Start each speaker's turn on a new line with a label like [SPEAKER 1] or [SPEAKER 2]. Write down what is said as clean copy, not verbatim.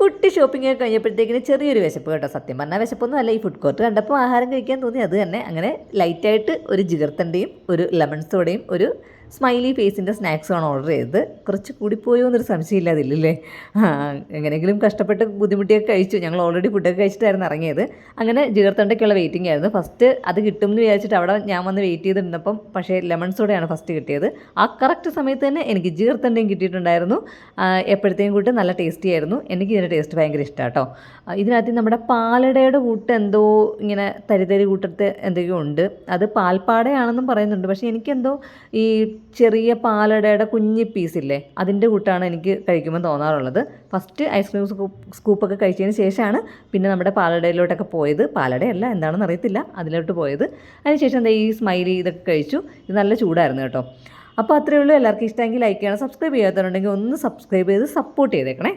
[SPEAKER 1] കുട്ടി ഷോപ്പിംഗ് ഒക്കെ കഴിഞ്ഞപ്പോഴത്തേക്കിന് ചെറിയൊരു വിശപ്പ് കേട്ടോ. സത്യം പറഞ്ഞാൽ വിശപ്പൊന്നും അല്ല, ഈ ഫുഡ് കോർട്ട് കണ്ടപ്പോൾ ആഹാരം കഴിക്കാൻ തോന്നി, അത് തന്നെ. അങ്ങനെ ലൈറ്റായിട്ട് ഒരു ജിഗർത്തൻ്റെയും ഒരു ലെമൺ സോഡയും ഒരു സ്മൈലി ഫേസിൻ്റെ സ്നാക്സുമാണ് ഓർഡർ ചെയ്തത്. കുറച്ച് കൂടിപ്പോയോ എന്നൊരു സംശയമില്ല അതില്ലല്ലേ. എങ്ങനെയെങ്കിലും കഷ്ടപ്പെട്ട് ബുദ്ധിമുട്ടിയൊക്കെ കഴിച്ചു. ഞങ്ങൾ ഓൾറെഡി ഫുഡൊക്കെ കഴിച്ചിട്ടായിരുന്നു ഇറങ്ങിയത്. അങ്ങനെ ജിഗർത്തണ്ടയ്ക്കുള്ള വെയിറ്റിംഗ് ആയിരുന്നു. ഫസ്റ്റ് അത് കിട്ടും എന്ന് വിചാരിച്ചിട്ട് അവിടെ ഞാൻ വന്ന് വെയിറ്റ് ചെയ്തിരുന്നപ്പം പക്ഷേ ലെമൺ സോഡയാണ് ഫസ്റ്റ് കിട്ടിയത്. ആ കറക്റ്റ് സമയത്ത് തന്നെ എനിക്ക് ജിഗർത്തണ്ടയും കിട്ടിയിട്ടുണ്ടായിരുന്നു. എപ്പോഴത്തേക്കും കൂട്ട് നല്ല ടേസ്റ്റി ആയിരുന്നു. എനിക്ക് ഇതിൻ്റെ ടേസ്റ്റ് ഭയങ്കര ഇഷ്ടമാണ് കേട്ടോ. ഇതിനകത്ത് നമ്മുടെ പാലടയുടെ കൂട്ട് എന്തോ ഇങ്ങനെ തരി കൂട്ടത്തെ എന്തൊക്കെയോ ഉണ്ട്. അത് പാൽപ്പാടയാണെന്നും പറയുന്നുണ്ട്. പക്ഷേ എനിക്കെന്തോ ഈ ചെറിയ പാലടയുടെ കുഞ്ഞി പീസില്ലേ, അതിൻ്റെ കൂട്ടാണ് എനിക്ക് കഴിക്കുമ്പോൾ തോന്നാറുള്ളത്. ഫസ്റ്റ് ഐസ്ക്രീം സ്കൂപ്പൊക്കെ കഴിച്ചതിന് ശേഷമാണ് പിന്നെ നമ്മുടെ പാലടയിലോട്ടൊക്കെ പോയത്. പാലടയല്ല, എന്താണെന്ന് അറിയത്തില്ല, അതിലോട്ട് പോയത്. അതിനുശേഷം എന്താ ഈ സ്മൈലി ഇതൊക്കെ കഴിച്ചു. ഇത് നല്ല ചൂടായിരുന്നു കേട്ടോ. അപ്പോൾ അത്രയേ ഉള്ളൂ. എല്ലാവർക്കും ഇഷ്ടമെങ്കിൽ ലൈക്ക് ചെയ്യണം. സബ്സ്ക്രൈബ് ചെയ്യാത്തവരുണ്ടെങ്കിൽ ഒന്ന് സബ്സ്ക്രൈബ് ചെയ്ത് സപ്പോർട്ട് ചെയ്തേക്കണേ.